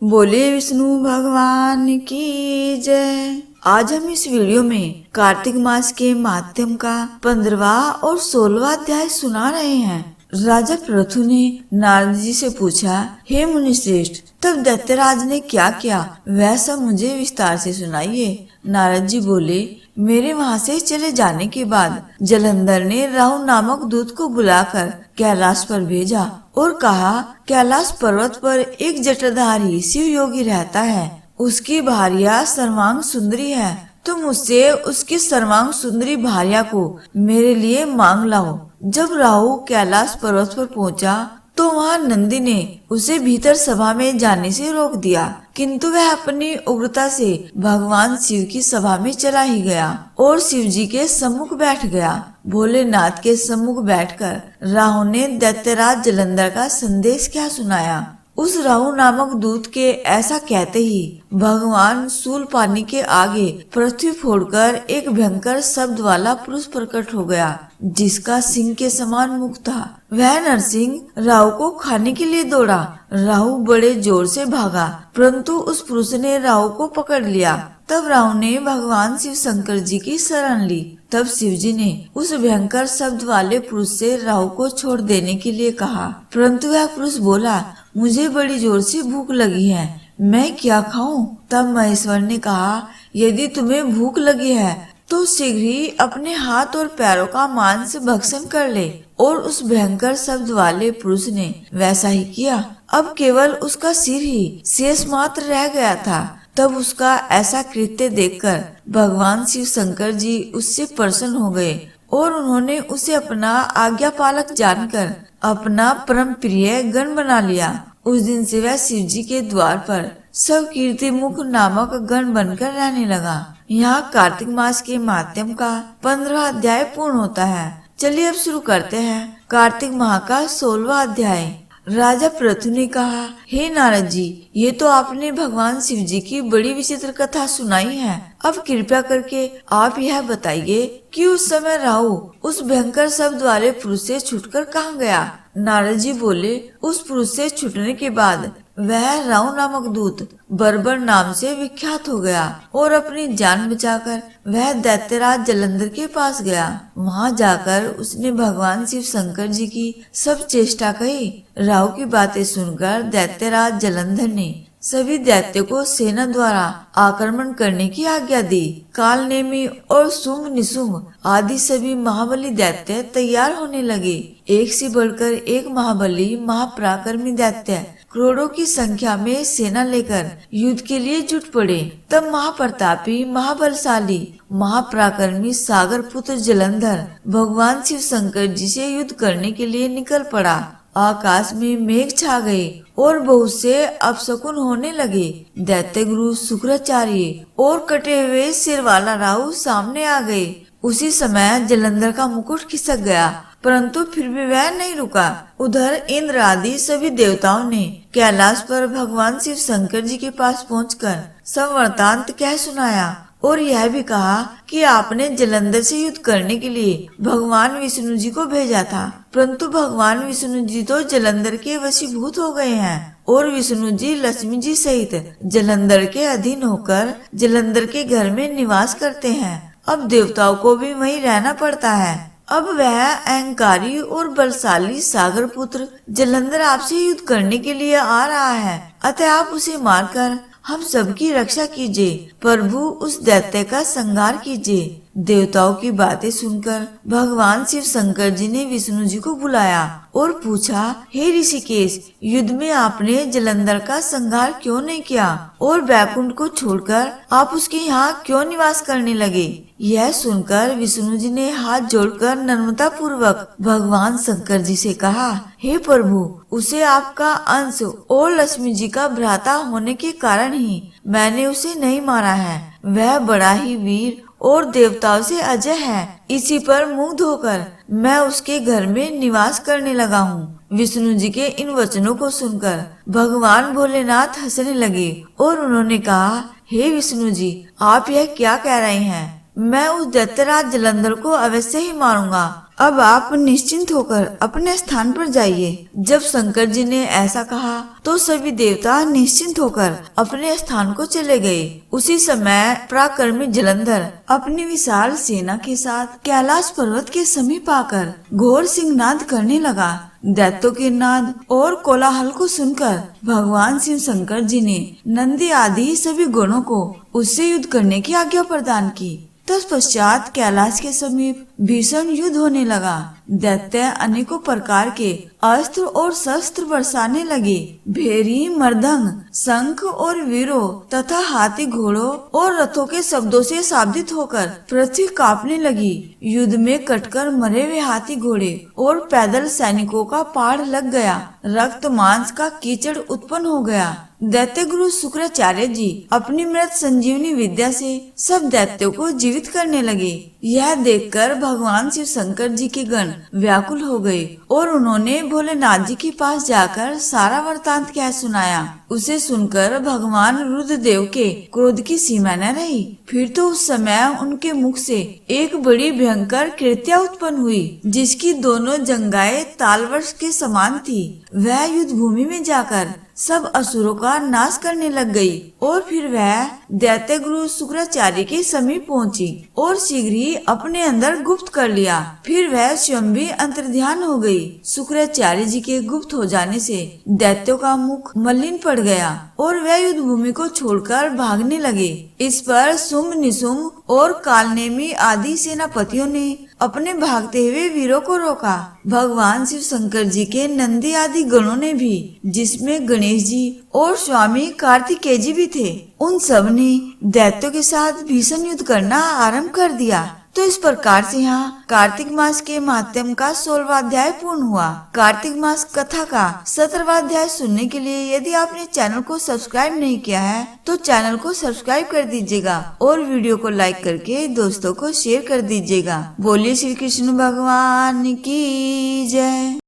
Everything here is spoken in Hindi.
बोले विष्णु भगवान की जय। आज हम इस वीडियो में कार्तिक मास के माध्यम का 15वां और 16वां अध्याय सुना रहे हैं। राजा पृथु ने नारद जी से पूछा, हे मुनिश्रेष्ठ, तब दैत्यराज ने क्या किया वह सब मुझे विस्तार से सुनाइए। नारद जी बोले, मेरे वहाँ से चले जाने के बाद जलंधर ने राहु नामक दूत को बुलाकर कैलाश पर भेजा और कहा, कैलाश पर्वत पर एक जटाधारी शिव योगी रहता है। उसकी भार्या सर्वांग सुंदरी है। तुम मुझसे उसकी सर्वांग सुंदरी भार्या को मेरे लिए मांग लाओ। जब राहु कैलाश पर्वत पर पहुंचा तो वहाँ नंदी ने उसे भीतर सभा में जाने से रोक दिया, किंतु वह अपनी उग्रता से भगवान शिव की सभा में चला ही गया और शिव जी के सम्मुख बैठ गया। भोलेनाथ के सम्मुख बैठकर राहु ने दैत्यराज जलंधर का संदेश क्या सुनाया। उस राहु नामक दूत के ऐसा कहते ही भगवान शूल पानी के आगे पृथ्वी फोड़कर एक भयंकर शब्द वाला पुरुष प्रकट हो गया, जिसका सिंह के समान मुख था। वह नरसिंह राहु को खाने के लिए दौड़ा। राहु बड़े जोर से भागा, परंतु उस पुरुष ने राहु को पकड़ लिया। तब राहु ने भगवान शिव शंकर जी की शरण ली। तब शिव जी ने उस भयंकर शब्द वाले पुरुष से राहु को छोड़ देने के लिए कहा, परंतु वह पुरुष बोला, मुझे बड़ी जोर से भूख लगी है, मैं क्या खाऊं? तब महेश्वर ने कहा, यदि तुम्हें भूख लगी है तो शीघ्र ही अपने हाथ और पैरों का मांस भक्षण कर ले। और उस भयंकर शब्द वाले पुरुष ने वैसा ही किया। अब केवल उसका सिर ही शेष मात्र रह गया था। तब उसका ऐसा कृत्य देखकर भगवान शिव शंकर जी उससे प्रसन्न हो गए और उन्होंने उसे अपना आज्ञा पालक जानकर अपना परम प्रिय गण बना लिया। उस दिन से वह शिव जी के द्वार पर सब कीर्ति मुख नामक गण बनकर रहने लगा। यहाँ कार्तिक मास के माध्यम का 15वां अध्याय पूर्ण होता है। चलिए अब शुरू करते हैं कार्तिक माह का 16वां अध्याय। राजा पृथु ने कहा, हे नारद जी, ये तो आपने भगवान शिव जी की बड़ी विचित्र कथा सुनाई है। अब कृपया करके आप यह बताइए कि उस समय राहु उस भयंकर शब्द वाले पुरुष से छूटकर कहाँ गया। नारद जी बोले, उस पुरुष से छूटने के बाद वह राहु नामक दूत बर्बर नाम से विख्यात हो गया और अपनी जान बचाकर वह दैत्यराज जलंधर के पास गया। वहां जाकर उसने भगवान शिव शंकर जी की सब चेष्टा कही। राहु की बातें सुनकर दैत्यराज जलंधर ने सभी दैत्यों को सेना द्वारा आक्रमण करने की आज्ञा दी। काल नेमी और शुंभ निशुंभ आदि सभी महाबली दैत्य तैयार होने लगे। एक से बढ़कर एक महाबली महापराक्रमी दैत्य करोड़ों की संख्या में सेना लेकर युद्ध के लिए जुट पड़े। तब महाप्रतापी महाबलशाली महापराक्रमी सागर पुत्र जलंधर भगवान शिव शंकर जी से युद्ध करने के लिए निकल पड़ा। आकाश में मेघ छा गए और बहुत से अपशकुन होने लगे। दैत्य गुरु शुक्राचार्य और कटे हुए सिर वाला राहु सामने आ गए। उसी समय जलंधर का मुकुट खिसक गया, परंतु फिर भी वह नहीं रुका। उधर इंद्र आदि सभी देवताओं ने कैलाश पर भगवान शिव शंकर जी के पास पहुंचकर सब वृतांत कह सुनाया और यह भी कहा कि आपने जलंधर से युद्ध करने के लिए भगवान विष्णु जी को भेजा था, परंतु भगवान विष्णु जी तो जलंधर के वशीभूत हो गए हैं और विष्णु जी लक्ष्मी जी सहित जलंधर के अधीन होकर जलंधर के घर में निवास करते हैं। अब देवताओं को भी वहीं रहना पड़ता है। अब वह अहंकारी और बलशाली सागर पुत्र जलंधर आपसे युद्ध करने के लिए आ रहा है, अतः आप उसे मारकर हम सबकी रक्षा कीजिए। प्रभु उस दैत्य का संहार कीजिए। देवताओं की बातें सुनकर भगवान शिव शंकर जी ने विष्णु जी को बुलाया और पूछा, हे ऋषिकेश, युद्ध में आपने जलंधर का संहार क्यों नहीं किया और वैकुंठ को छोड़कर आप उसके यहाँ क्यों निवास करने लगे। यह सुनकर विष्णु जी ने हाथ जोड़कर नम्रता पूर्वक भगवान शंकर जी से कहा, हे प्रभु, उसे आपका अंश और लक्ष्मी जी का भ्राता होने के कारण ही मैंने उसे नहीं मारा है। वह बड़ा ही वीर और देवताओं से अजय है। इसी पर मुग्ध होकर मैं उसके घर में निवास करने लगा हूँ। विष्णु जी के इन वचनों को सुनकर भगवान भोलेनाथ हंसने लगे और उन्होंने कहा, हे विष्णु जी, आप यह क्या कह रहे हैं? मैं उस दैत्यराज जलंधर को अवश्य ही मारूंगा। अब आप निश्चिंत होकर अपने स्थान पर जाइए। जब शंकर जी ने ऐसा कहा तो सभी देवता निश्चिंत होकर अपने स्थान को चले गए। उसी समय पराक्रमी जलंधर अपनी विशाल सेना के साथ कैलाश पर्वत के समीप आकर घोर सिंहनाद करने लगा। दैत्यों के नाद और कोलाहल को सुनकर भगवान शिव शंकर जी ने नंदी आदि सभी गणों को उससे युद्ध करने की आज्ञा प्रदान की। तत्पश्चात कैलाश के समीप भीषण युद्ध होने लगा। दैत्य अनेकों प्रकार के अस्त्र और शस्त्र बरसाने लगे। भेरी, मर्दंग, शंख और वीरों तथा हाथी, घोड़ों और रथों के शब्दों से शाब्दित होकर पृथ्वी कांपने लगी। युद्ध में कटकर मरे हुए हाथी, घोड़े और पैदल सैनिकों का पहाड़ लग गया। रक्त मांस का कीचड़ उत्पन्न हो गया। दैत्य गुरु शुक्राचार्य जी अपनी मृत संजीवनी विद्या से सब दैत्यों को जीवित करने लगे। यह देखकर भगवान शिव शंकर जी के गण व्याकुल हो गए और उन्होंने भोलेनाथ जी के पास जाकर सारा वृतांत कह सुनाया। उसे सुनकर भगवान रुद्रदेव के क्रोध की सीमा न रही। फिर तो उस समय उनके मुख से एक बड़ी भयंकर कृत्या उत्पन्न हुई, जिसकी दोनों जंगाएं तालवर्ष के समान थी। वह युद्ध भूमि में जाकर सब असुरों का नाश करने लग गई और फिर वह दैत्य गुरु शुक्राचार्य के समीप पहुंची और शीघ्र ही अपने अंदर गुप्त कर लिया। फिर वह स्वयं भी अंतर्ध्यान हो गई। शुक्राचार्य जी के गुप्त हो जाने से दैत्यों का मुख मलिन पड़ गया और वह युद्ध भूमि को छोड़कर भागने लगे। इस पर शुंभ, निशुंभ और कालनेमी आदि सेनापतियों ने अपने भागते हुए वीरों को रोका। भगवान शिव शंकर जी के नंदी आदि गणों ने भी, जिसमें गणेश जी और स्वामी कार्तिकेय जी भी थे, उन सब ने दैत्यों के साथ भीषण युद्ध करना आरंभ कर दिया। तो इस प्रकार से यहाँ कार्तिक मास के महात्म्य का 16वां अध्याय पूर्ण हुआ। कार्तिक मास कथा का 17वां अध्याय सुनने के लिए यदि आपने चैनल को सब्सक्राइब नहीं किया है तो चैनल को सब्सक्राइब कर दीजिएगा और वीडियो को लाइक करके दोस्तों को शेयर कर दीजिएगा। बोलिए श्री कृष्ण भगवान की जय।